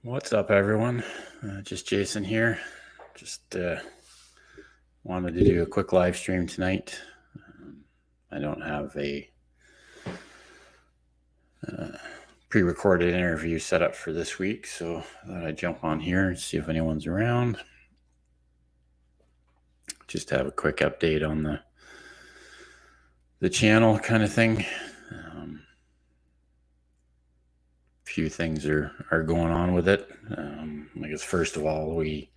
What's up, everyone? Just Jason here. Just wanted to do a quick live stream tonight. I don't have a pre-recorded interview set up for this week, so I thought I'd jump on here and see if anyone's around. Just have a quick update on the channel kind of thing. Few things are going on with it. I guess first of all, we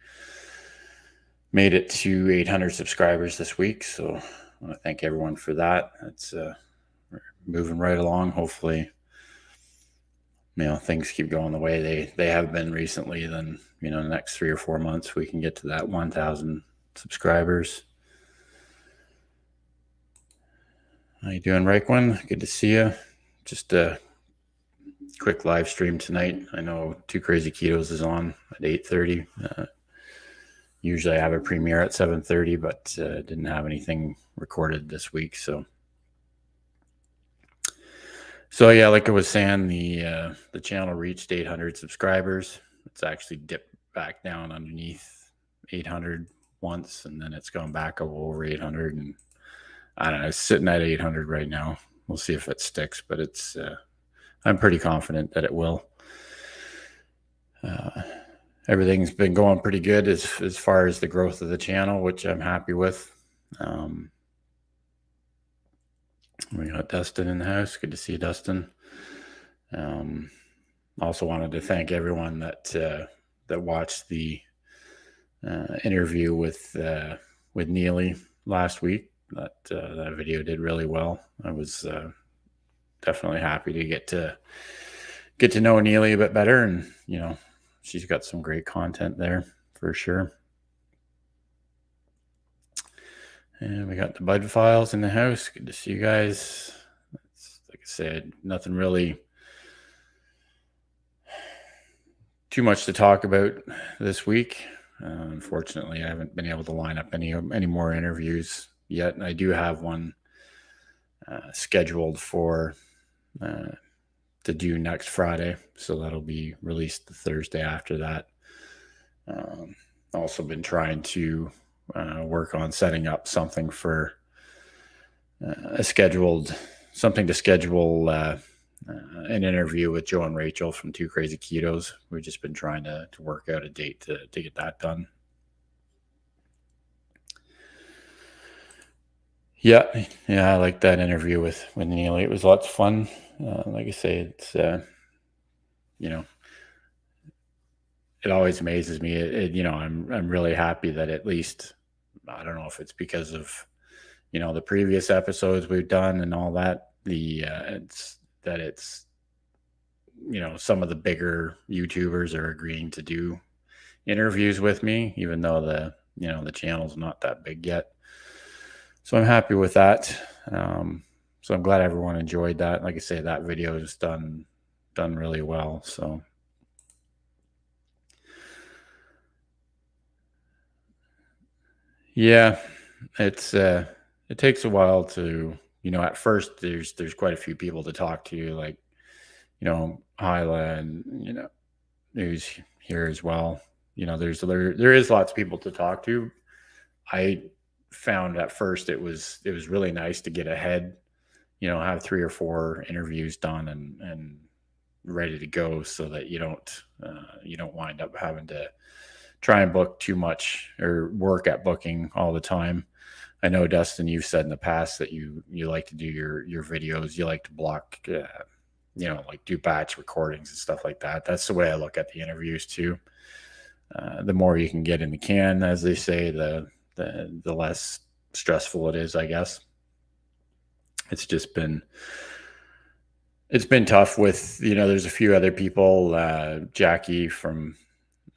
made it to 800 subscribers this week, so I want to thank everyone for that. It's we're moving right along. Hopefully, things keep going the way they have been recently. Then the next 3 or 4 months we can get to that 1,000 subscribers. How you doing, Reikwin? Good to see you. Just a quick live stream tonight. I know Two Crazy Ketos is on at 8:30. Usually I have a premiere at 7:30, but didn't have anything recorded this week. So yeah, like I was saying, the channel reached 800 subscribers. It's actually dipped back down underneath 800 once, and then it's gone back over 800. And I don't know, it's sitting at 800 right now. We'll see if it sticks, but it's I'm pretty confident that it will. Everything's been going pretty good as far as the growth of the channel, which I'm happy with. We got Dustin in the house. Good to see you, Dustin. Also wanted to thank everyone that watched the interview with Neely last week. That video did really well. I was definitely happy to get to know Neely a bit better, and she's got some great content there for sure. And we got the Bud Files in the house. Good to see you guys. Like I said, nothing really too much to talk about this week. Unfortunately, I haven't been able to line up any more interviews yet. And I do have one scheduled for to do next Friday, so that'll be released the Thursday after that. Also been trying to work on setting up something for something to schedule an interview with Joe and Rachel from Two Crazy Ketos. We've just been trying to work out a date to get that done. Yeah, I like that interview with Neely. It was lots of fun. Like I say, it's it always amazes me. I'm really happy that at least, I don't know if it's because of the previous episodes we've done and all that. It's some of the bigger YouTubers are agreeing to do interviews with me, even though the channel's not that big yet. So I'm happy with that. So I'm glad everyone enjoyed that. Like I say, that video is done really well. So yeah, it takes a while to, at first there's quite a few people to talk to, like, Hyla, and, who's here as well. There is lots of people to talk to. I found at first it was really nice to get ahead, have 3 or 4 interviews done and ready to go, so that you don't wind up having to try and book too much or work at booking all the time. I know, Dustin, you've said in the past that you like to do your videos. You like to block, like do batch recordings and stuff like that. That's the way I look at the interviews too. The more you can get in the can, as they say, the less stressful it is, I guess. It's been tough with, there's a few other people, Jackie from,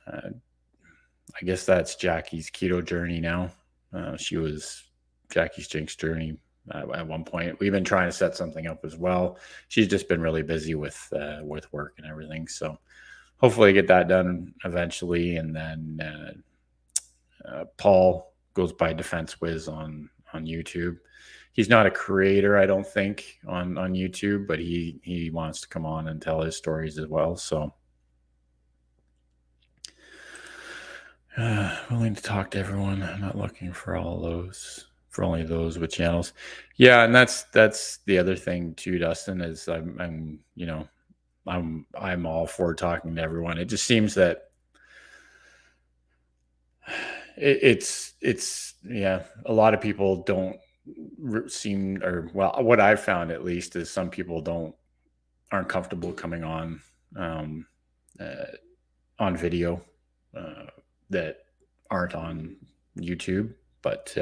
I guess that's Jackie's Keto Journey now. She was Jackie's Jinx Journey at one point. We've been trying to set something up as well. She's just been really busy with work and everything. So hopefully get that done eventually. And then Paul goes by Defense Wiz on YouTube. He's not a creator, I don't think, on YouTube, but he wants to come on and tell his stories as well. So Willing to talk to everyone. I'm not looking for all those, for only those with channels. Yeah, and that's the other thing too, Dustin, is I'm I'm all for talking to everyone. It just seems that it's yeah, a lot of people don't seem, or well, what I've found at least is some people don't aren't comfortable coming um, uh, on video uh, that aren't on YouTube, but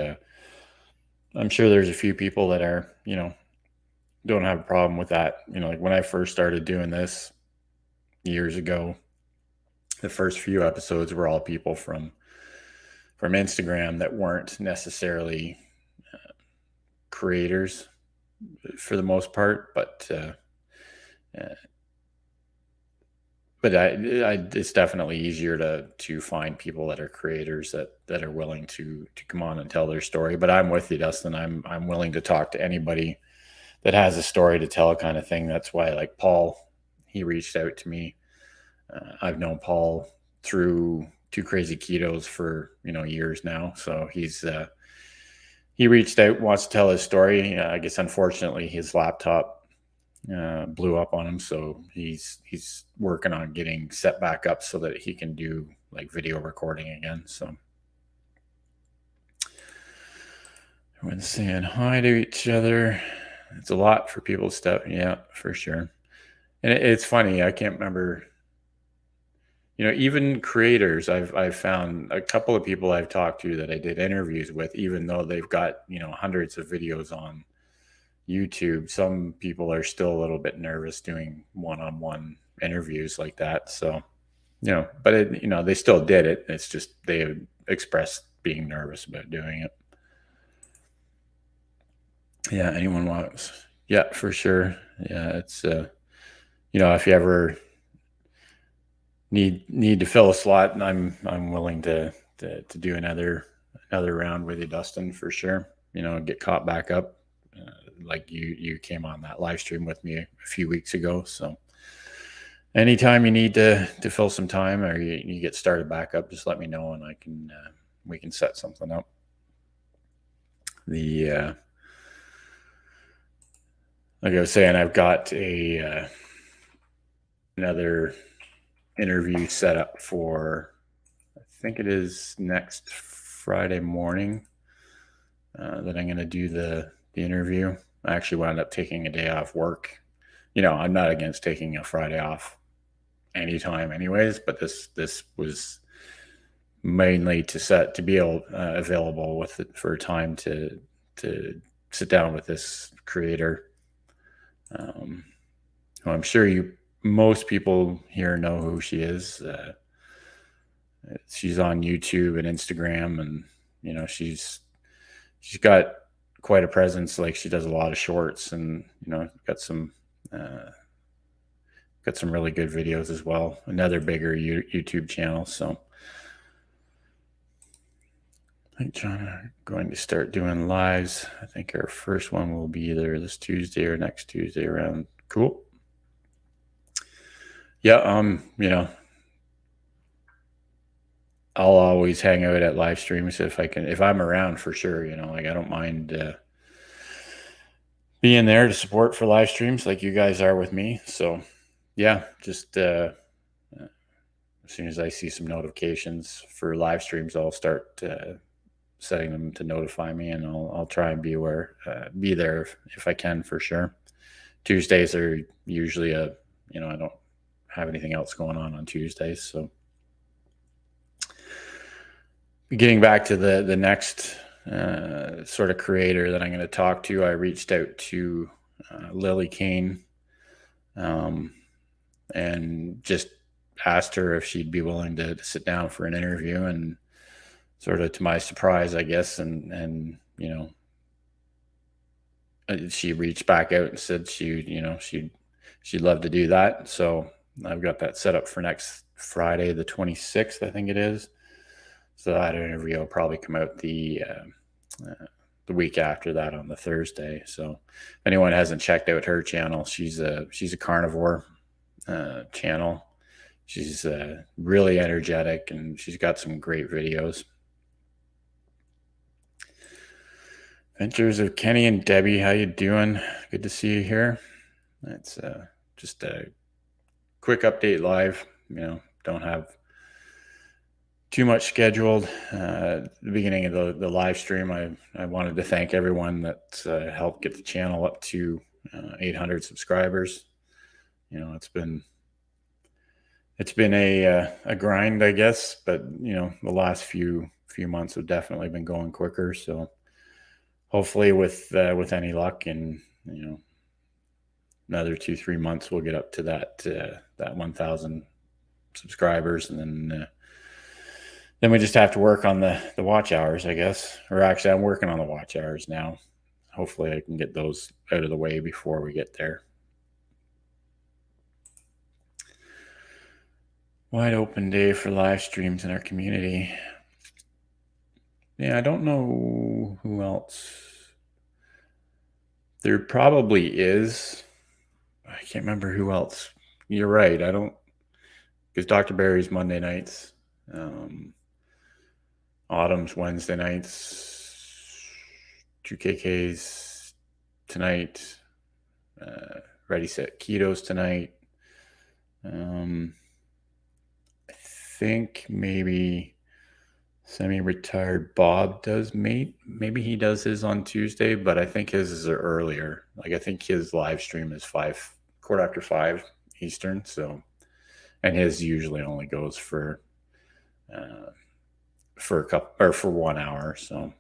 I'm sure there's a few people that are, don't have a problem with that. Like when I first started doing this years ago, the first few episodes were all people from Instagram that weren't necessarily creators for the most part, uh, but it's definitely easier to find people that are creators that are willing to come on and tell their story. But I'm with you, Dustin. I'm willing to talk to anybody that has a story to tell, kind of thing. That's why, like Paul, he reached out to me. I've known Paul through Two Crazy Ketos for years now, so he reached out, wants to tell his story. I guess unfortunately his laptop blew up on him, so he's working on getting set back up so that he can do like video recording again. So everyone's saying hi to each other. It's a lot for people to step. Yeah, for sure. And it's funny. I can't remember. Even creators, I've found a couple of people I've talked to that I did interviews with, even though they've got hundreds of videos on YouTube, some people are still a little bit nervous doing one-on-one interviews like that. So, but they still did it. It's just they expressed being nervous about doing it. Yeah, anyone wants? Yeah, for sure. Yeah, it's if you ever need to fill a slot, and I'm willing to do another round with you, Dustin, for sure. Get caught back up. Like you came on that live stream with me a few weeks ago. So anytime you need to fill some time, or you get started back up, just let me know, and we can set something up. Like I was saying, I've got another interview set up for, I think it is next Friday morning, that I'm going to do the interview. I actually wound up taking a day off work. I'm not against taking a Friday off anytime anyways, but this was mainly to be available with it for time to sit down with this creator. Who I'm sure most people here know who she is. She's on YouTube and Instagram, and she's got quite a presence. Like, she does a lot of shorts, and got some really good videos as well. Another bigger YouTube channel. So I think John are going to start doing lives. I think our first one will be either this Tuesday or next Tuesday around. Cool. Yeah. I'll always hang out at live streams if I'm around, for sure. Like, I don't mind being there to support for live streams like you guys are with me. So yeah, just as soon as I see some notifications for live streams, I'll start setting them to notify me, and I'll try and be there if I can, for sure. Tuesdays are usually I don't have anything else going on Tuesdays. So getting back to the next sort of creator that I'm going to talk to, I reached out to Lily Kane, and just asked her if she'd be willing to sit down for an interview, and sort of to my surprise, I guess, and she reached back out and said she'd love to do that. So I've got that set up for next Friday, the 26th, I think it is. So that interview will probably come out the week after that, on the Thursday. So if anyone hasn't checked out her channel, she's a carnivore channel. she's really energetic, and she's got some great videos. Adventures of Kenny and Debbie, how you doing? Good to see you here. It's just a quick update live. Don't have too much scheduled. At the beginning of the live stream, I wanted to thank everyone that helped get the channel up to 800 subscribers. It's been a grind, I guess, but the last few months have definitely been going quicker. So hopefully, with any luck, and another 2-3 months, we'll get up to that 1,000 subscribers, and then we just have to work on the watch hours, I guess. Or actually, I'm working on the watch hours now. Hopefully I can get those out of the way before we get there. Wide open day for live streams in our community. Yeah, I don't know who else. There probably is. I can't remember who else. You're right. I don't, because Dr. Barry's Monday nights. Autumn's Wednesday nights, 2KK's tonight, Ready Set Keto's tonight. I think maybe semi-retired Bob does maybe he does his on Tuesday, but I think his is earlier. Like I think his live stream is 5 Eastern. So, and his usually only goes for a couple or for 1 hour. So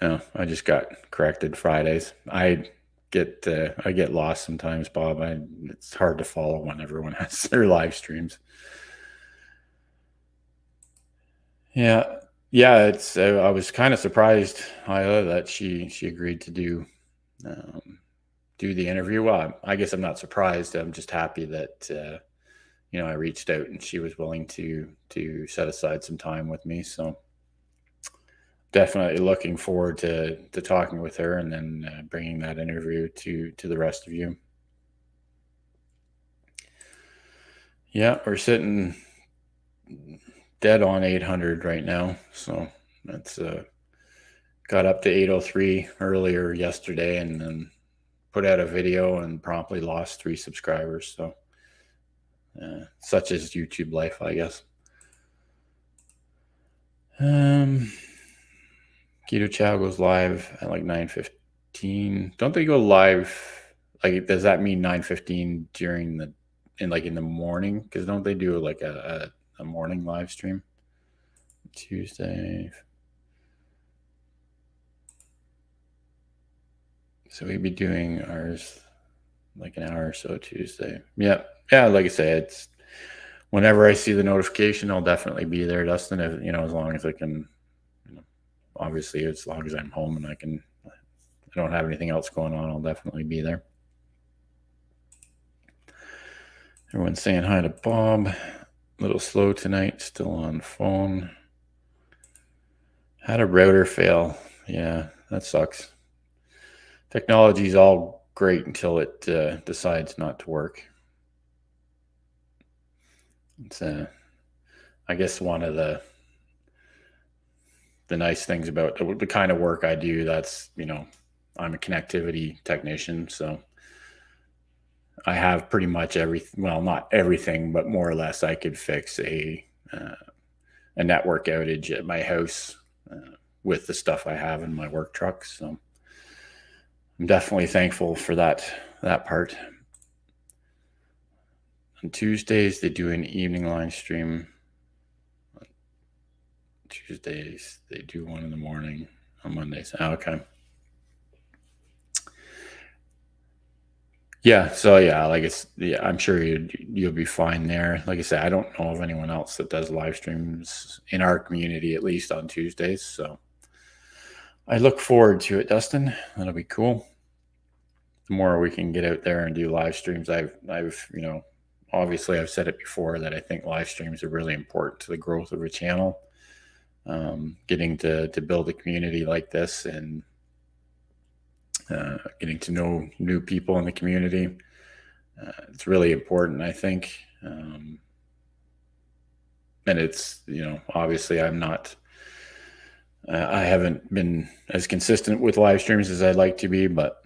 I just got corrected Fridays. I get lost sometimes, Bob. It's hard to follow when everyone has their live streams. Yeah. It's I was kind of surprised, Hyla, that she agreed to do the interview. Well, I guess I'm not surprised. I'm just happy that I reached out and she was willing to set aside some time with me. So definitely looking forward to talking with her, and then bringing that interview to the rest of you. Yeah, we're sitting dead on 800 right now. So that's got up to 803 earlier yesterday, and then put out a video and promptly lost 3 subscribers. So such is YouTube life, I guess. Keto Chow goes live at like 9:15. Don't they go live? Like, does that mean 9:15 in the morning? Because don't they do like a morning live stream Tuesday? So we'd be doing ours like an hour or so Tuesday. Yeah. Like I say, it's whenever I see the notification, I'll definitely be there, Dustin. If, as long as I can, obviously, as long as I'm home and I don't have anything else going on, I'll definitely be there. Everyone's saying hi to Bob. A little slow tonight, still on phone. Had a router fail. Yeah, that sucks. Technology's all great until it decides not to work. It's I guess one of the nice things about the kind of work I do, that's, I'm a connectivity technician, so I have pretty much everything. Well, not everything, but more or less I could fix a network outage at my house with the stuff I have in my work truck. So I'm definitely thankful for that part. On Tuesdays, they do an evening line stream. On Tuesdays, they do one in the morning. On Mondays. Okay. Yeah. So I'm sure you'll be fine there. Like I said, I don't know of anyone else that does live streams in our community, at least on Tuesdays. So I look forward to it, Dustin. That'll be cool. The more we can get out there and do live streams, I've obviously I've said it before that I think live streams are really important to the growth of a channel. Getting to build a community like this, and getting to know new people in the community. It's really important, I think. And it's, obviously I haven't been as consistent with live streams as I'd like to be, but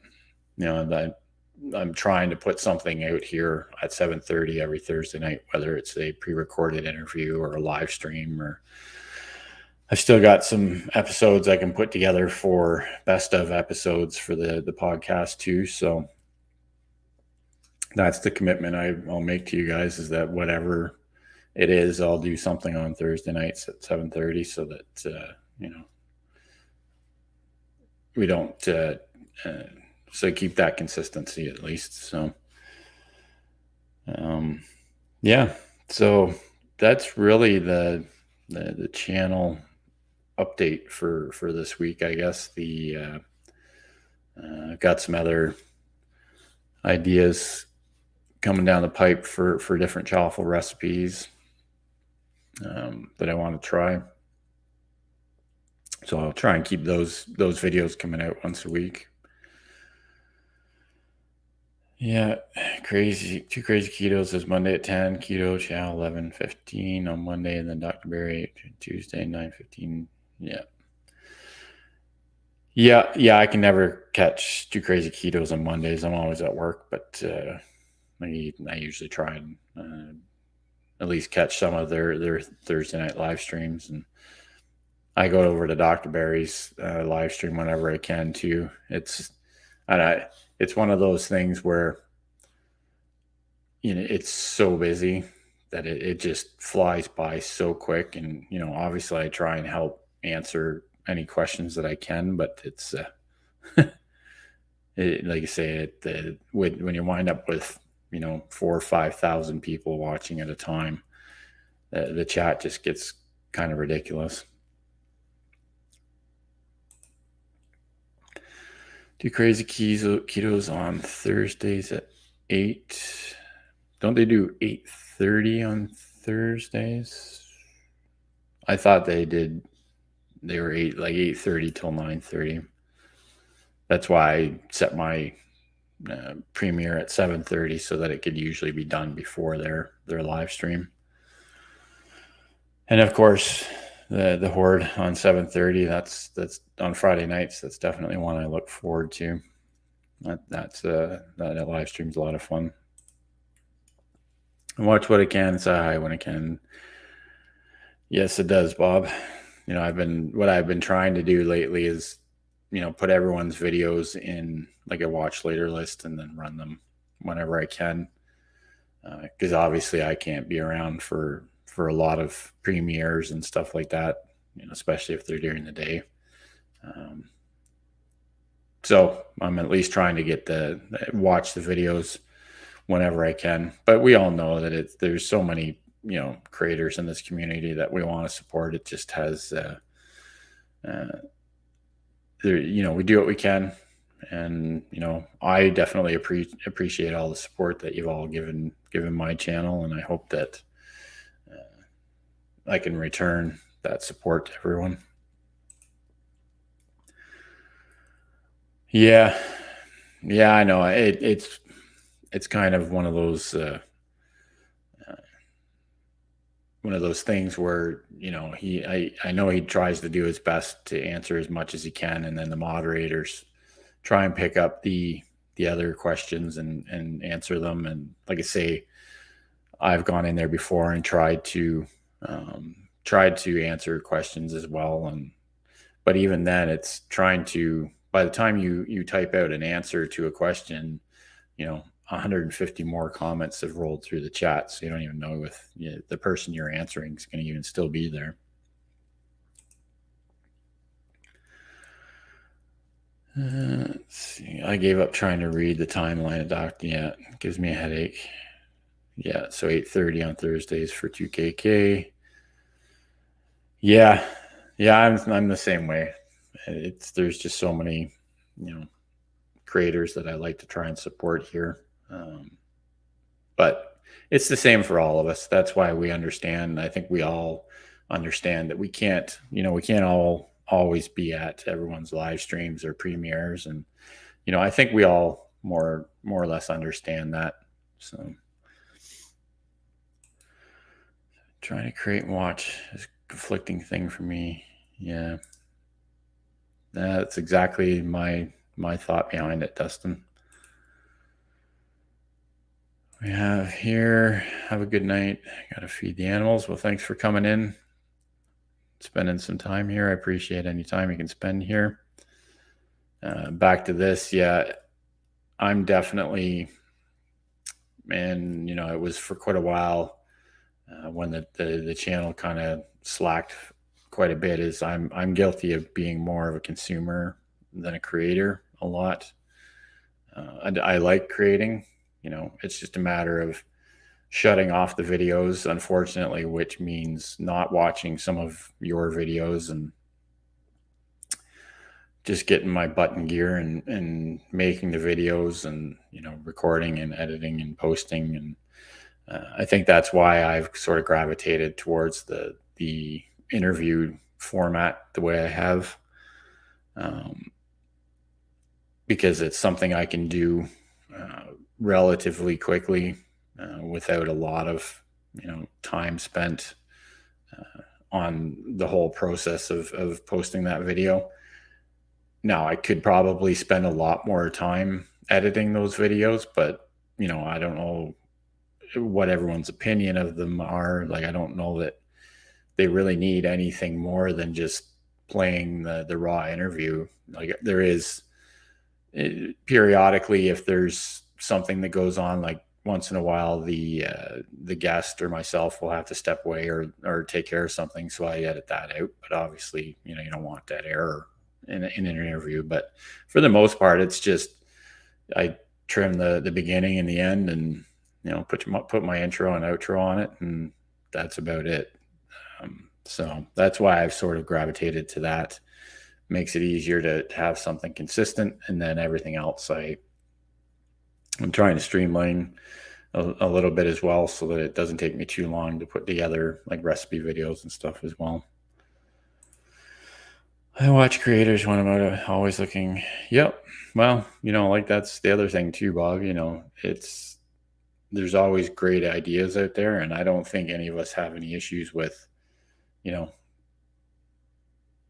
I'm trying to put something out here at 7:30 every Thursday night, whether it's a pre-recorded interview or a live stream. Or I've still got some episodes I can put together for best of episodes for the podcast too. So that's the commitment I'll make to you guys, is that whatever it is, I'll do something on Thursday nights at 7:30, so that we don't so keep that consistency at least. So yeah, so that's really the channel update for this week, I guess. I've got some other ideas coming down the pipe for different chaffle recipes that I want to try. So I'll try and keep those videos coming out once a week. Yeah, Two Crazy Ketos is Monday at 10, Keto Chow 11:15 on Monday, and then Dr. Barry Tuesday 9:15. Yeah, I can never catch Two Crazy Ketos on Mondays. I'm always at work, but I usually try and at least catch some of their Thursday night live streams, and I go over to Dr. Barry's live stream whenever I can too. It's one of those things where it's so busy that it just flies by so quick. And obviously I try and help answer any questions that I can, but it's like I say, when you wind up with 4,000 or 5,000 people watching at a time, the chat just gets kind of ridiculous. Two Crazy Ketos on Thursdays at 8. Don't they do 8:30 on Thursdays? I thought they did. They were 8:30 till 9:30. That's why I set my premiere at 7:30, so that it could usually be done before their live stream. And of course, the Horde on 7:30. That's on Friday nights. That's definitely one I look forward to. That live stream's a lot of fun. I watch what I can, say hi when I can. Yes, it does, Bob. What I've been trying to do lately is, put everyone's videos in like a watch later list and then run them whenever I can. Because obviously I can't be around for a lot of premieres and stuff like that, especially if they're during the day. So I'm at least trying to watch the videos whenever I can. But we all know that there's so many, creators in this community that we want to support. It just has, we do what we can. And, I definitely appreciate all the support that you've all given my channel. And I hope that I can return that support to everyone. Yeah, I know. It's kind of one of those things where I know he tries to do his best to answer as much as he can, and then the moderators try and pick up the other questions and answer them. And like I say, I've gone in there before and tried to answer questions as well. But even then, it's trying to, by the time you type out an answer to a question, 150 more comments have rolled through the chat. So you don't even know if the person you're answering is going to even still be there. Let's see. I gave up trying to read the timeline of Dr. Yeah, it gives me a headache. Yeah, so 8:30 on Thursdays for 2KK. Yeah, I'm the same way. There's just so many, creators that I like to try and support here. But it's the same for all of us. That's why we understand. I think we all understand that we can't all always be at everyone's live streams or premieres. And, I think we all more or less understand that. So trying to create and watch is a conflicting thing for me. Yeah. That's exactly my thought behind it, Dustin. We have here, have a good night. Gotta feed the animals. Well, thanks for coming in, spending some time here. I appreciate any time you can spend here. Back to this, yeah, I'm definitely, and it was for quite a while when the channel kind of slacked quite a bit. Is I'm guilty of being more of a consumer than a creator a lot. I like creating. It's just a matter of shutting off the videos, unfortunately, which means not watching some of your videos and just getting my butt in gear and making the videos and recording and editing and posting. And I think that's why I've sort of gravitated towards the interview format the way I have, because it's something I can do relatively quickly without a lot of time spent on the whole process of posting that video. Now, I could probably spend a lot more time editing those videos, but I don't know what everyone's opinion of them are. Like, I don't know that they really need anything more than just playing the raw interview. Like, there is periodically, if there's something that goes on, like once in a while, the guest or myself will have to step away or take care of something, so I edit that out. But obviously, you don't want that error in an interview. But for the most part, it's just I trim the beginning and the end, and put my intro and outro on it, and that's about it. So that's why I've sort of gravitated to that. Makes it easier to have something consistent, and then everything else I'm trying to streamline a little bit as well, so that it doesn't take me too long to put together like recipe videos and stuff as well. I watch creators when I'm always looking. Yep. Well, like that's the other thing too, Bob. There's always great ideas out there, and I don't think any of us have any issues with,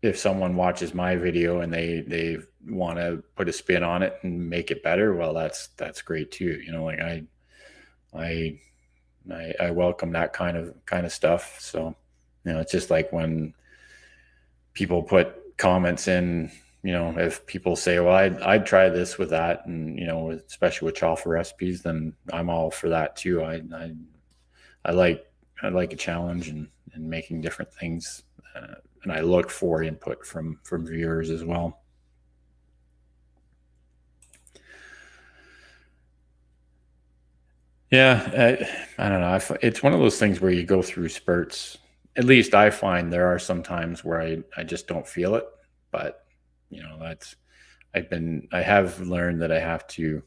if someone watches my video and they want to put a spin on it and make it better. Well, that's great too. Like I welcome that kind of stuff. So, it's just like when people put comments in, if people say, well, I'd try this with that, and especially with Chaffa recipes, then I'm all for that too. I like a challenge and making different things, and I look for input from viewers as well. Yeah, I don't know. It's one of those things where you go through spurts. At least I find there are some times where I just don't feel it, but that's I have learned that I have to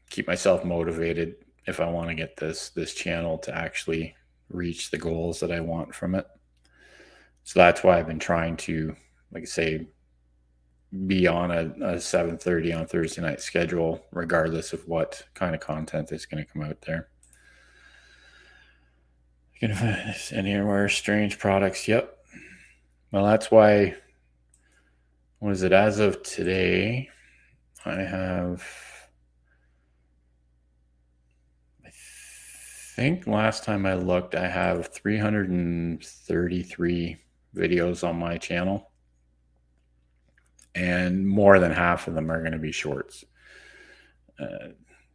keep myself motivated if I want to get this channel to actually reach the goals that I want from it. So that's why I've been trying to, like I say, be on a 7:30 on Thursday night schedule, regardless of what kind of content is going to come out there. You can find this anywhere. Strange products. Yep. Well, that's why. What is it? As of today, I have. I think last time I looked, I have 333 videos on my channel, and more than half of them are going to be shorts.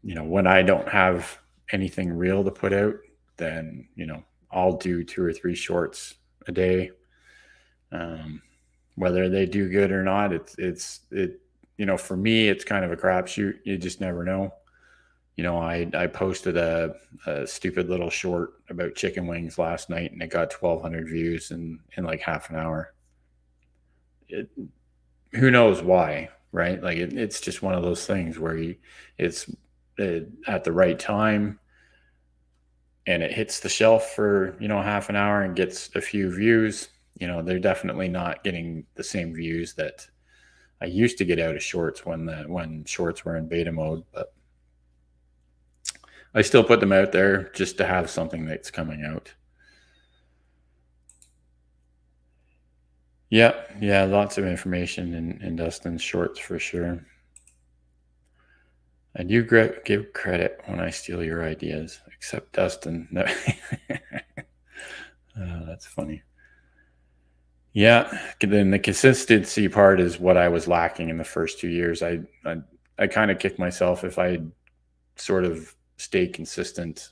When I don't have anything real to put out, then I'll do 2 or 3 shorts a day. Whether they do good or not, it's for me, it's kind of a crapshoot. You just never know. I posted a stupid little short about chicken wings last night, and it got 1,200 views in like half an hour. Who knows why, right? Like it's just one of those things where it's at the right time, and it hits the shelf for half an hour and gets a few views. They're definitely not getting the same views that I used to get out of shorts when shorts were in beta mode, but I still put them out there just to have something that's coming out. Yeah, yeah, lots of information in Dustin's shorts for sure. I do give credit when I steal your ideas, except Dustin. No. That's funny. Yeah, then the consistency part is what I was lacking in the first 2 years. I kind of kicked myself if I sort of stayed consistent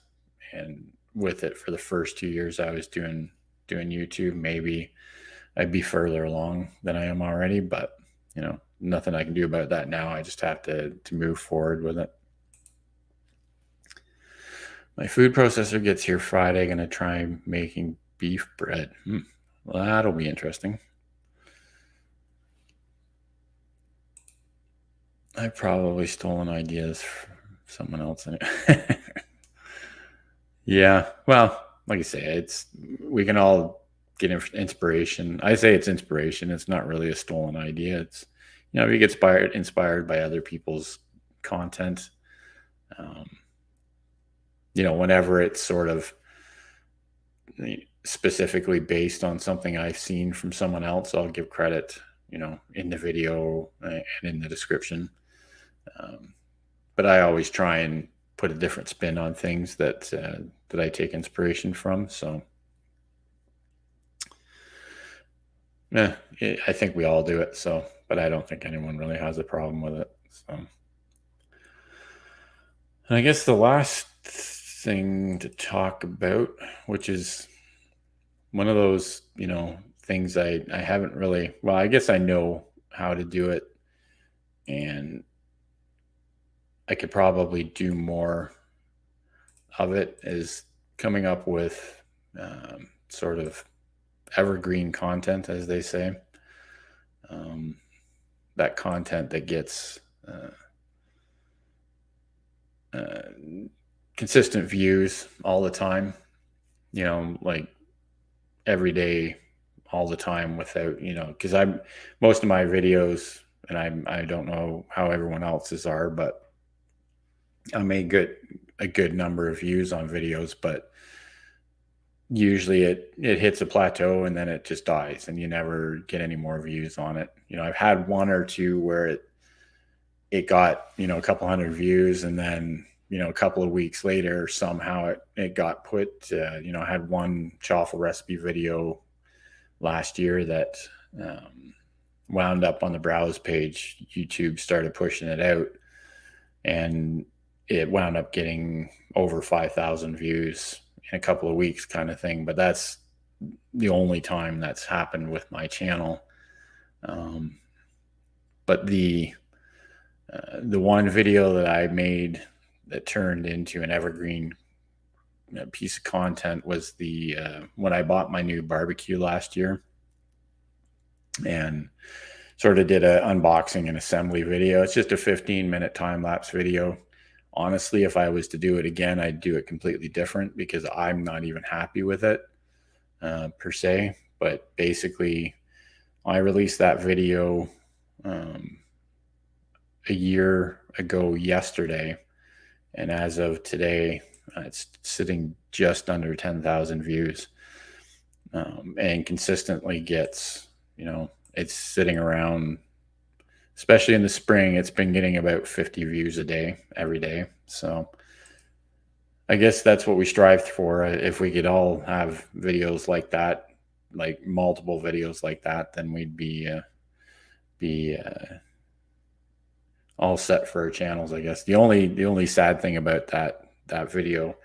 and with it for the first 2 years I was doing YouTube. Maybe I'd be further along than I am already, but nothing I can do about that now. I just have to move forward with it. My food processor gets here Friday. Gonna try making beef bread. Well, that'll be interesting. I've probably stolen ideas from someone else in it. Yeah, well, like I say, we can all get inspiration. I say it's inspiration. It's not really a stolen idea. It's you get inspired by other people's content. Whenever it's sort of specifically based on something I've seen from someone else, I'll give credit, in the video and in the description. But I always try and put a different spin on things that I take inspiration from. So, yeah, I think we all do it. So, but I don't think anyone really has a problem with it. So, and I guess the last thing to talk about, which is one of those, things I haven't really, well, I guess I know how to do it, and I could probably do more of it, is coming up with sort of evergreen content, as they say. That content that gets consistent views all the time, like every day, all the time, without, because most of my videos, and I don't know how everyone else's are, but I may get a good number of views on videos, but usually it hits a plateau and then it just dies and you never get any more views on it. I've had one or two where it got, a couple hundred views, and then, a couple of weeks later, somehow it got put, I had one chaffle recipe video last year that wound up on the browse page. YouTube started pushing it out, and it wound up getting over 5,000 views in a couple of weeks, kind of thing. But that's the only time that's happened with my channel. But the one video that I made that turned into an evergreen piece of content was the when I bought my new barbecue last year, and sort of did an unboxing and assembly video. It's just a 15-minute time-lapse video. Honestly, if I was to do it again, I'd do it completely different, because I'm not even happy with it per se. But basically, I released that video a year ago yesterday, and as of today, it's sitting just under 10,000 views, and consistently gets, it's sitting around, especially in the spring, it's been getting about 50 views a day, every day. So I guess that's what we strive for. If we could all have videos like that, like multiple videos like that, then we'd be all set for our channels, I guess. The only sad thing about that video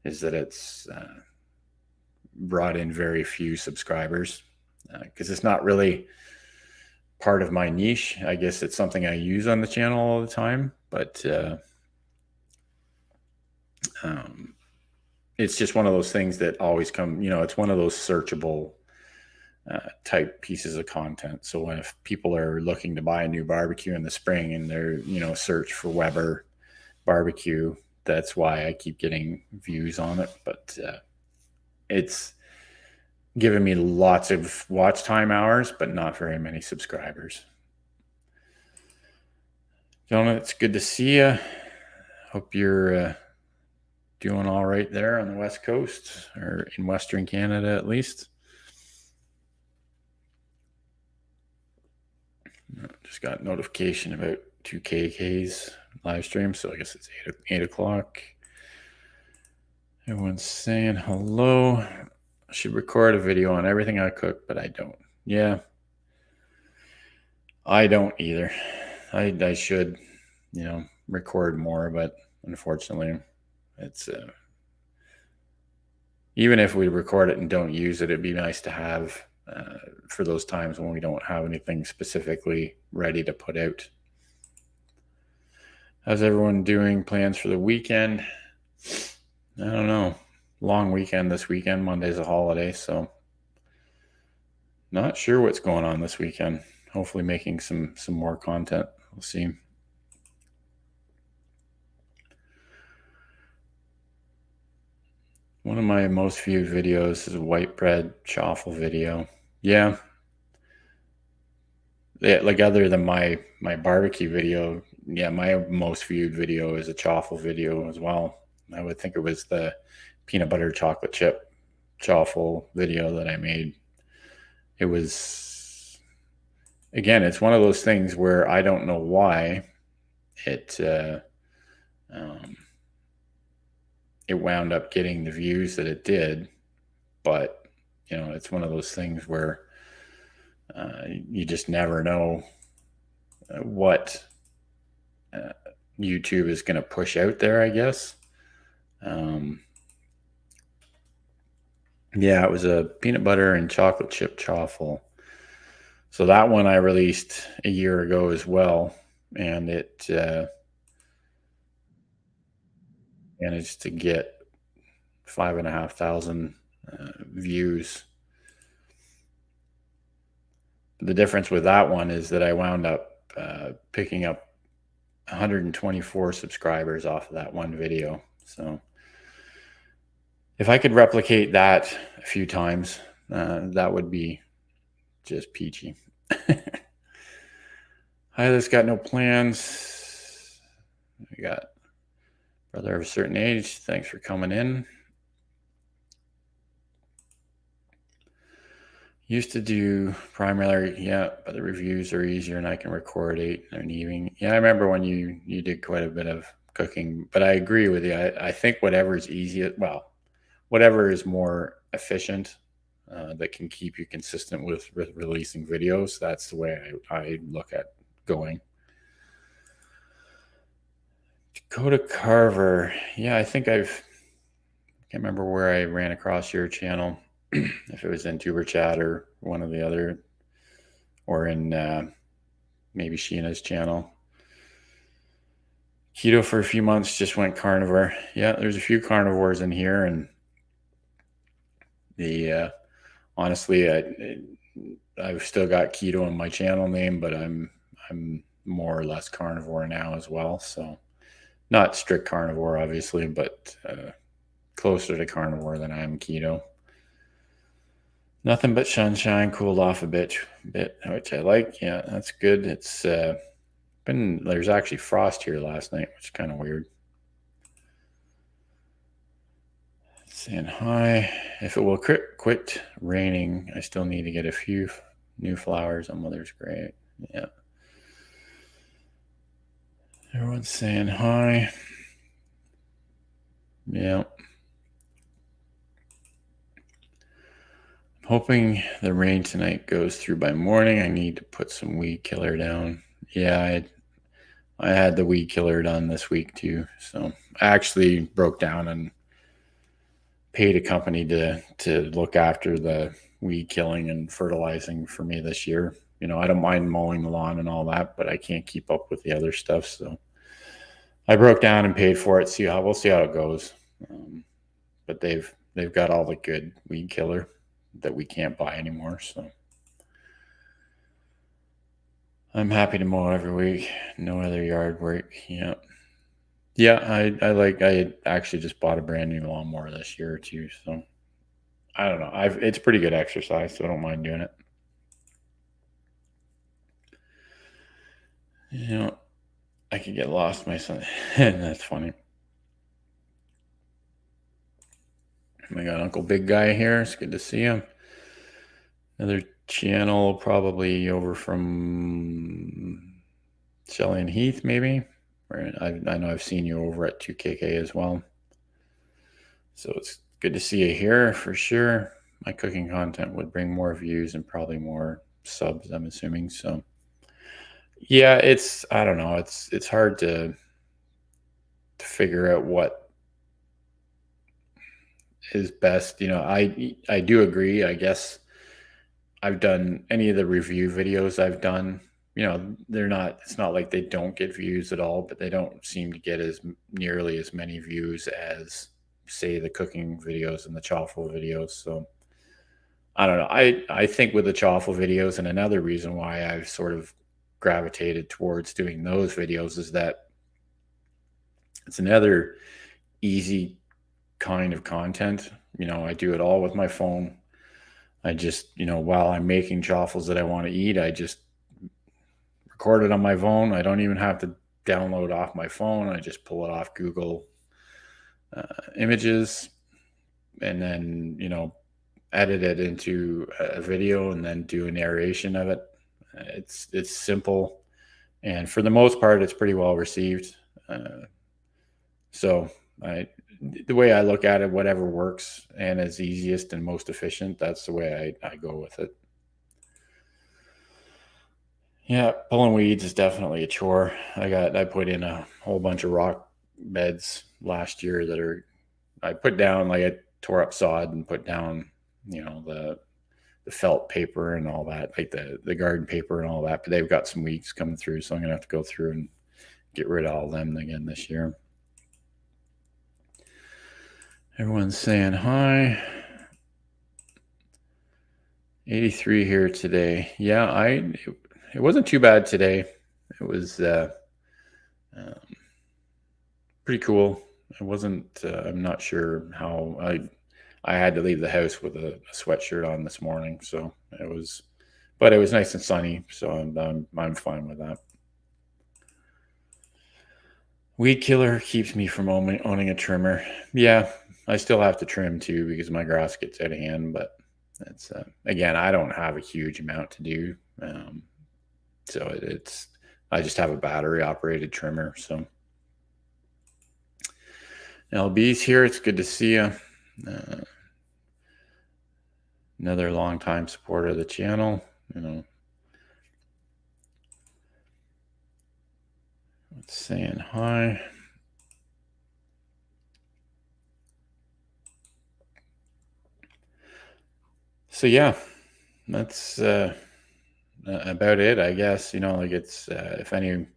is that it's brought in very few subscribers, because it's not really part of my niche. I guess it's something I use on the channel all the time, but it's just one of those things that always come, it's one of those searchable type pieces of content. So when, if people are looking to buy a new barbecue in the spring and they're, search for Weber barbecue, that's why I keep getting views on it. But it's given me lots of watch time hours, but not very many subscribers. Gentlemen, it's good to see you. Hope you're doing all right there on the West Coast, or in Western Canada at least. Just got notification about 2KK's live stream, so I guess it's 8 o'clock. Everyone's saying hello. I should record a video on everything I cook, but I don't. Yeah, I don't either. I should, record more, but unfortunately, it's even if we record it and don't use it, it'd be nice to have for those times when we don't have anything specifically ready to put out. How's everyone doing? Plans for the weekend? I don't know. Long weekend this weekend. Monday's a holiday, so not sure what's going on this weekend. Hopefully making some more content. We'll see. One of my most viewed videos is a white bread chaffle video. Yeah, like other than my barbecue video, yeah, my most viewed video is a chaffle video as well. I would think it was the peanut butter chocolate chip chaffle video that I made. It was, again, it's one of those things where I don't know why it wound up getting the views that it did, but it's one of those things where you just never know what YouTube is going to push out there, I guess. Yeah, it was a peanut butter and chocolate chip chaffle. So that one I released a year ago as well, and it managed to get 5,500 views. The difference with that one is that I wound up picking up 124 subscribers off of that one video. So if I could replicate that a few times, that would be just peachy. Hi, this got no plans. We got brother of a certain age. Thanks for coming in. Used to do primarily, yeah, but the reviews are easier and I can record 8 in an evening. Yeah, I remember when you did quite a bit of cooking, but I agree with you. I think whatever is easiest, well, whatever is more efficient, that can keep you consistent with releasing videos, that's the way I look at going. Dakota Carver. Yeah, I think can't remember where I ran across your channel. If it was in Tuber Chat or one of the other, or in maybe Sheena's channel. Keto for a few months, just went carnivore. Yeah, there's a few carnivores in here, and the honestly, I've still got keto in my channel name, but I'm more or less carnivore now as well. So not strict carnivore, obviously, but closer to carnivore than I am keto. Nothing but sunshine, cooled off a bit, which I like. Yeah, that's good. It's there's actually frost here last night, which is kind of weird. Saying hi. If it will quit raining, I still need to get a few new flowers on Mother's Grave. Yeah. Everyone's saying hi. Yeah. Hoping the rain tonight goes through by morning. I need to put some weed killer down. Yeah, I had the weed killer done this week too. So I actually broke down and paid a company to look after the weed killing and fertilizing for me this year. I don't mind mowing the lawn and all that, but I can't keep up with the other stuff. So I broke down and paid for it. We'll see how it goes. But they've got all the good weed killer that we can't buy anymore. So I'm happy to mow every week. No other yard work. Yeah. Yeah, I actually just bought a brand new lawnmower this year too. So I don't know. It's pretty good exercise, so I don't mind doing it. Yeah. I could get lost, my son. That's funny. We got Uncle Big Guy here. It's good to see him. Another channel, probably over from Shelly and Heath, maybe. I know I've seen you over at 2KK as well. So it's good to see you here for sure. My cooking content would bring more views and probably more subs, I'm assuming. So yeah, I don't know. It's hard to figure out what is best. I do agree. I guess I've done any of the review videos I've done, it's not like they don't get views at all, but they don't seem to get as nearly as many views as, say, the cooking videos and the chaffle videos. So I don't know. I think with the chaffle videos, and another reason why I've sort of gravitated towards doing those videos is that it's another easy kind of content. I do it all with my phone. I just, while I'm making chaffles that I want to eat, I just record it on my phone. I don't even have to download off my phone. I just pull it off Google Images, and then, edit it into a video and then do a narration of it. It's simple, and for the most part, it's pretty well received. So the way I look at it, whatever works and is easiest and most efficient, that's the way I go with it. Yeah, pulling weeds is definitely a chore. I put in a whole bunch of rock beds last year I put down, like, I tore up sod and put down, the felt paper and all that, like the garden paper and all that, but they've got some weeds coming through, so I'm gonna have to go through and get rid of all of them again this year. Everyone's saying hi. 83 here today. Yeah, it wasn't too bad today. It was pretty cool. It wasn't. I'm not sure how. I had to leave the house with a sweatshirt on this morning, so but it was nice and sunny, so I'm fine with that. Weed killer keeps me from owning a trimmer. Yeah, I still have to trim too because my grass gets out of hand, but that's again, I don't have a huge amount to do, so I just have a battery operated trimmer. So LB's here. It's good to see you. Another longtime supporter of the channel. Saying hi. So yeah, that's about it, I guess. It's if any,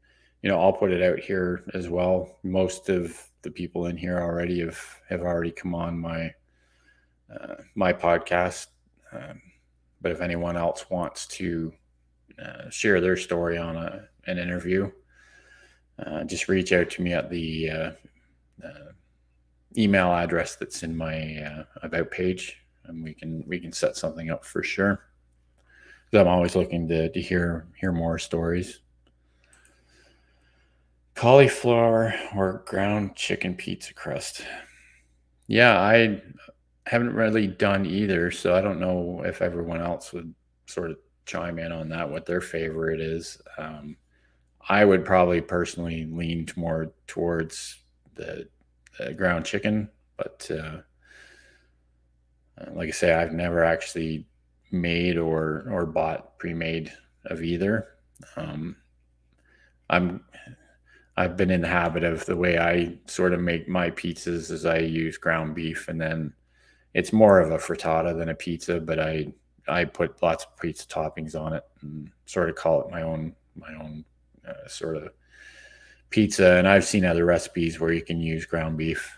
I'll put it out here as well. Most of the people in here already have already come on my podcast, but if anyone else wants to share their story on an interview, just reach out to me at the email address that's in my about page, and we can set something up for sure. I'm always looking to hear more stories. Cauliflower or ground chicken pizza crust. Yeah, I haven't really done either, so I don't know if everyone else would sort of chime in on that, what their favorite is. I would probably personally lean more towards the ground chicken, but like I say, I've never actually made or bought pre-made of either. I've been in the habit of the way I sort of make my pizzas is I use ground beef, and then it's more of a frittata than a pizza, but I put lots of pizza toppings on it and sort of call it my own sort of pizza. And I've seen other recipes where you can use ground beef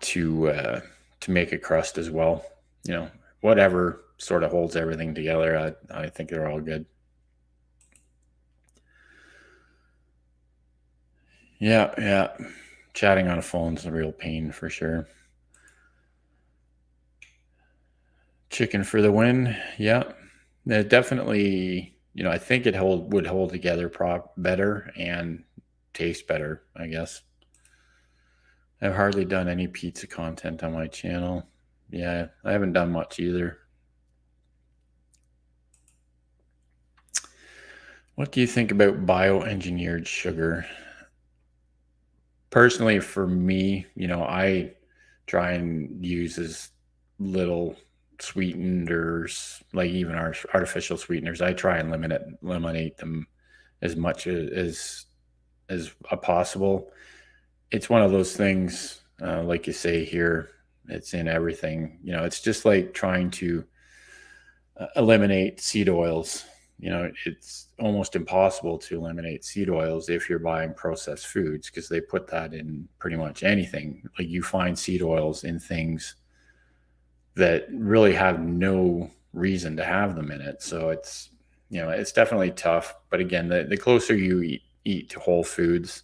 to make a crust as well. Whatever sort of holds everything together. I think they're all good. Yeah. Chatting on a phone is a real pain for sure. Chicken for the win. Yeah. Definitely I think it would hold together better and taste better, I guess. I've hardly done any pizza content on my channel. Yeah, I haven't done much either. What do you think about bioengineered sugar? Personally, for me, I try and use as little sweeteners, like even artificial sweeteners. I try and eliminate them as much as possible. It's one of those things, like you say here, it's in everything. It's just like trying to eliminate seed oils. It's almost impossible to eliminate seed oils if you're buying processed foods, because they put that in pretty much anything. Like, you find seed oils in things that really have no reason to have them in it. So it's definitely tough. But again, the closer you eat to whole foods,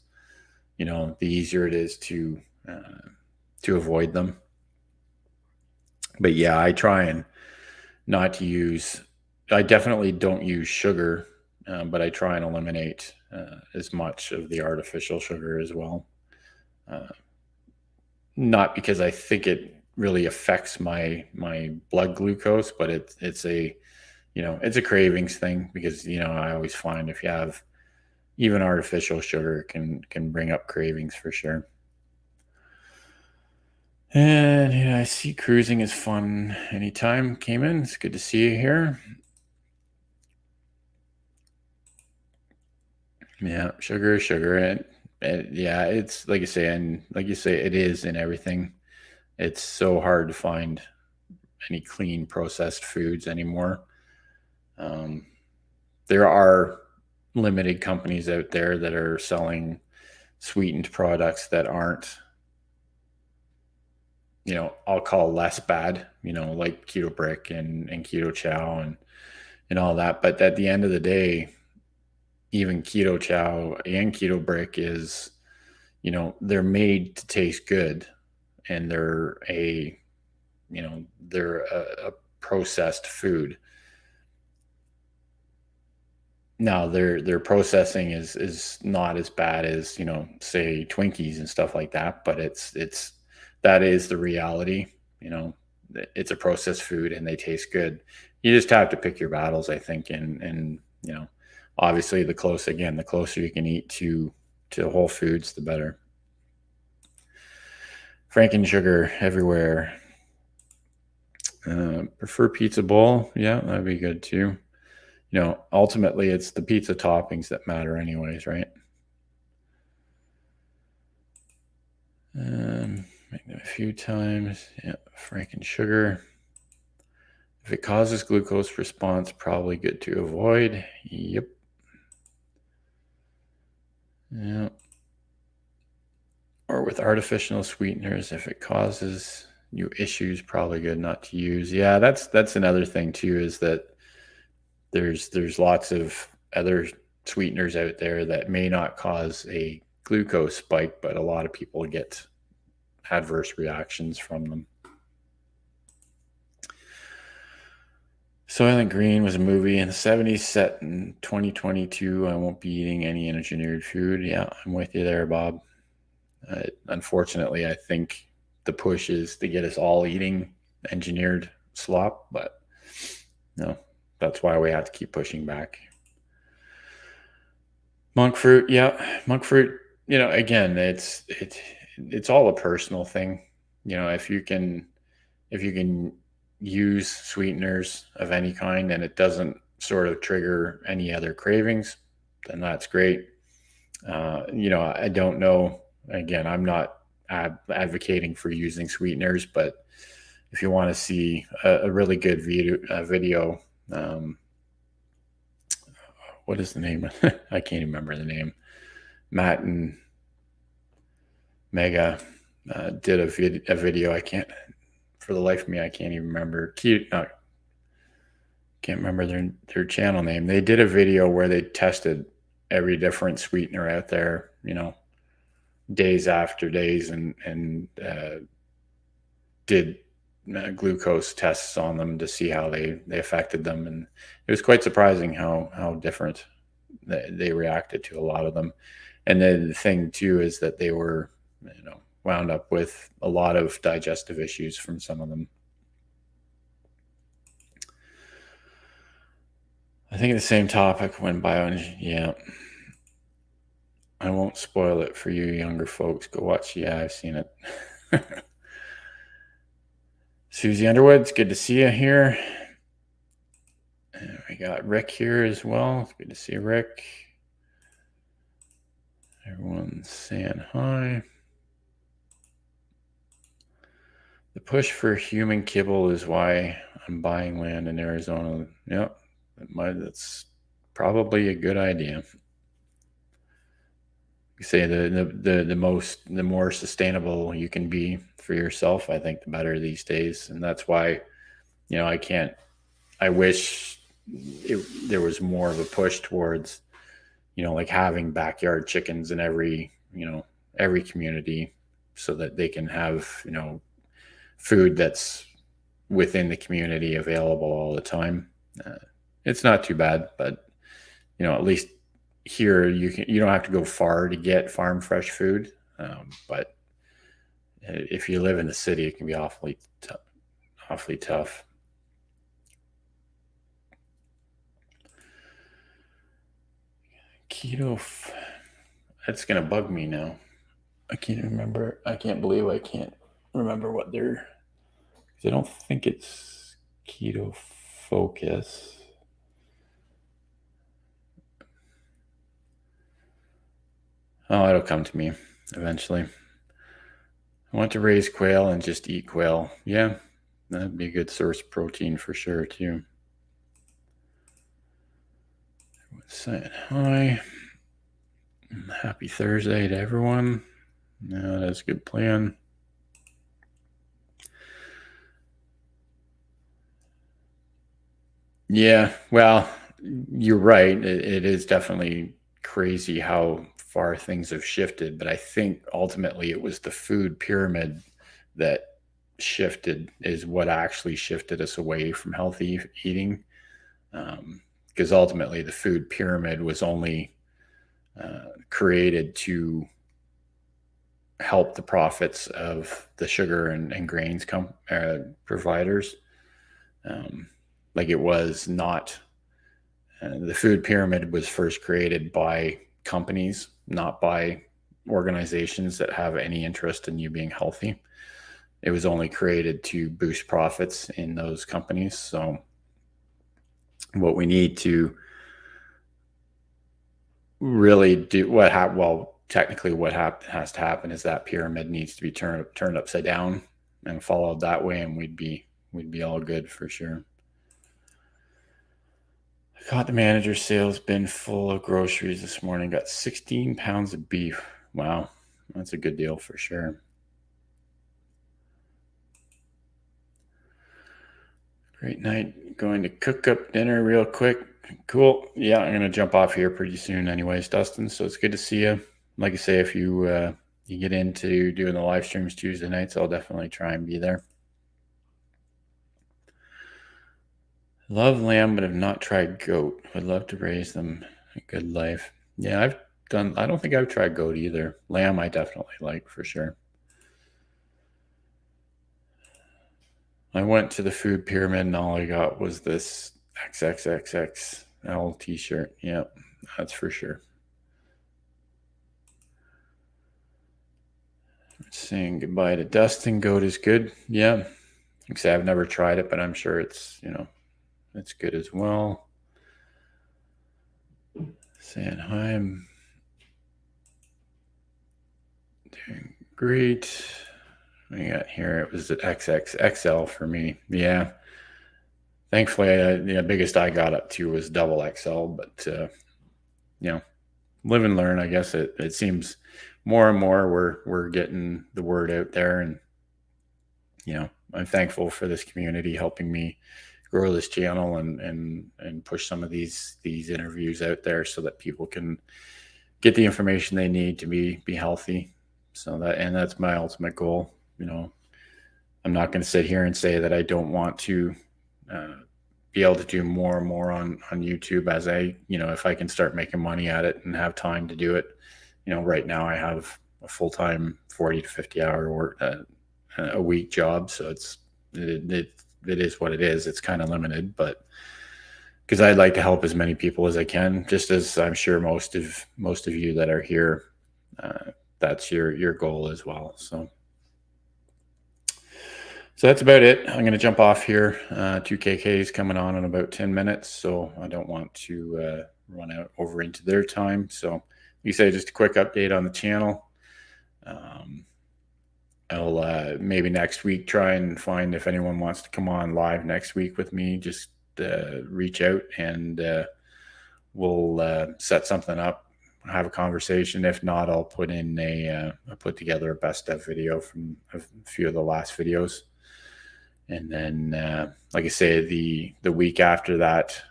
the easier it is to avoid them. But yeah, I try and not to use. I definitely don't use sugar, but I try and eliminate as much of the artificial sugar as well. Uh, Not because I think it really affects my blood glucose, but it's a cravings thing, because I always find if you have even artificial sugar can bring up cravings for sure. And yeah, I see cruising is fun anytime. Came in. It's good to see you here. Yeah, sugar, and yeah, it's like I say, and like you say, it is in everything. It's so hard to find any clean processed foods anymore. Um, there are limited companies out there that are selling sweetened products that aren't, I'll call less bad, like Keto Brick and Keto Chow and all that. But at the end of the day, even Keto Chow and Keto Brick is, they're made to taste good, and they're a processed food. Now their processing is not as bad as, say Twinkies and stuff like that, but it's that is the reality. You know, it's a processed food and they taste good. You just have to pick your battles, I think, and obviously the closer you can eat to whole foods, the better. Franken sugar everywhere. Prefer pizza bowl. Yeah, that'd be good too. Ultimately it's the pizza toppings that matter anyways, right? Make them a few times. Yeah, Franken sugar. If it causes glucose response, probably good to avoid. Yep. Yeah. Or with artificial sweeteners, if it causes you issues, probably good not to use. Yeah, that's another thing too, is that there's lots of other sweeteners out there that may not cause a glucose spike, but a lot of people get adverse reactions from them. Soylent Green was a movie in the 70s set in 2022. I won't be eating any engineered food. Yeah, I'm with you there, Bob. Unfortunately, I think the push is to get us all eating engineered slop, but no, that's why we have to keep pushing back. Monk fruit, yeah, monk fruit. Again, it's all a personal thing. If you can use sweeteners of any kind and it doesn't sort of trigger any other cravings, then that's great. I don't know. Again, I'm not advocating for using sweeteners, but if you want to see a really good video, what is the name? I can't even remember the name. Matt and Mega did a video. I can't, for the life of me, I can't even remember. Can't remember their channel name. They did a video where they tested every different sweetener out there, days after days, and did glucose tests on them to see how they affected them, and it was quite surprising how different they reacted to a lot of them. And then the thing too is that they were, wound up with a lot of digestive issues from some of them. I think the same topic when yeah. I won't spoil it for you younger folks. Go watch. Yeah, I've seen it. Susie Underwood, it's good to see you here. And we got Rick here as well. It's good to see Rick. Everyone's saying hi. The push for human kibble is why I'm buying land in Arizona. Yep, that's probably a good idea. You say the more sustainable you can be for yourself, I think the better these days. And that's why, I wish there was more of a push towards, like having backyard chickens in every community, so that they can have, food that's within the community available all the time. It's not too bad, but at least here you don't have to go far to get farm fresh food. But if you live in the city, it can be awfully tough. Keto, that's gonna bug me now. I can't believe I can't remember what they're. I don't think it's Keto Focus. Oh, it'll come to me eventually. I want to raise quail and just eat quail. Yeah, that'd be a good source of protein for sure, too. Saying hi. Happy Thursday to everyone. Yeah, that's a good plan. Yeah, well, you're right. It is definitely crazy how far things have shifted, but I think ultimately it was the food pyramid that is what actually shifted us away from healthy eating. Because ultimately the food pyramid was only created to help the profits of the sugar and grains providers. Like it was not, the food pyramid was first created by companies, not by organizations that have any interest in you being healthy. It was only created to boost profits in those companies. So what we need to really do, technically what has to happen is that pyramid needs to be turned upside down and followed that way, and we'd be all good for sure. I caught the manager's sales bin full of groceries this morning. Got 16 pounds of beef. Wow, that's a good deal for sure. Great night. Going to cook up dinner real quick. Cool. Yeah, I'm gonna jump off here pretty soon, anyways, Dustin. So it's good to see you. Like I say, if you get into doing the live streams Tuesday nights, I'll definitely try and be there. Love lamb, but have not tried goat. Would love to raise them a good life. Yeah, I don't think I've tried goat either. Lamb, I definitely like for sure. I went to the food pyramid and all I got was this XXXXL t-shirt. Yep, that's for sure. Saying goodbye to Dustin. Goat is good. Yeah. Because I've never tried it, but I'm sure it's, it's good as well. Saying hi. I'm doing great. We got here, it was at XXXL for me. Yeah. Thankfully, the biggest I got up to was double XL, but, live and learn. I guess it seems more and more we're getting the word out there, and, I'm thankful for this community helping me grow this channel and push some of these interviews out there so that people can get the information they need to be healthy. So that's my ultimate goal, I'm not going to sit here and say that I don't want to be able to do more and more on YouTube as I, if I can start making money at it and have time to do it. Right now I have a full-time 40 to 50 hour work a week job. So it is what it is. It's kind of limited, but because I'd like to help as many people as I can, just as I'm sure most of you that are here, that's your goal as well. So that's about it. I'm going to jump off here. 2KK is coming on in about 10 minutes, so I don't want to run out over into their time. So you say just a quick update on the channel. I'll maybe next week try and find if anyone wants to come on live next week with me. Just reach out and we'll set something up, have a conversation. If not, I'll put in I'll put together a best of video from a few of the last videos. And then, like I say, the week after that,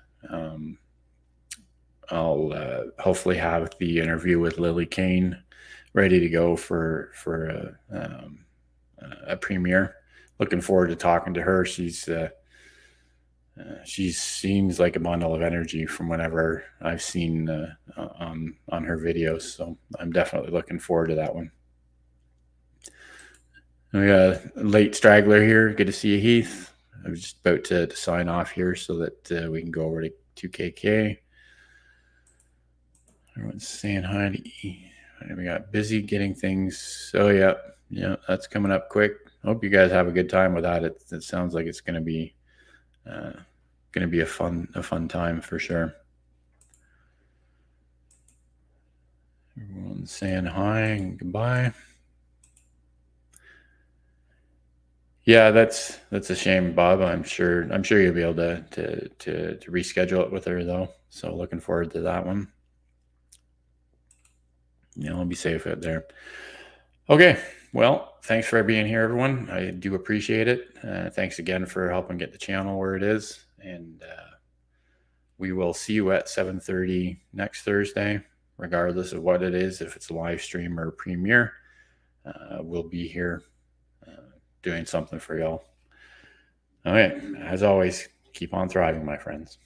I'll hopefully have the interview with Lily Kane ready to go for a premiere. Looking forward to talking to her. She seems like a bundle of energy from whenever I've seen on her videos. So I'm definitely looking forward to that one. We got a late straggler here. Good to see you, Heath. I was just about to sign off here so that we can go over to 2KK. Everyone's saying hi to E. We got busy getting things. Oh yeah, that's coming up quick. Hope you guys have a good time with that. It sounds like it's going to be a fun time for sure. Everyone's saying hi and goodbye. Yeah, that's a shame, Bob. I'm sure you'll be able to reschedule it with her though. So looking forward to that one. I'll be safe out there. Okay, well, thanks for being here, everyone. I do appreciate it. Thanks again for helping get the channel where it is, and we will see you at 7:30 next Thursday, regardless of what it is. If it's a live stream or a premiere, we'll be here doing something for y'all. All right, as always, keep on thriving, my friends.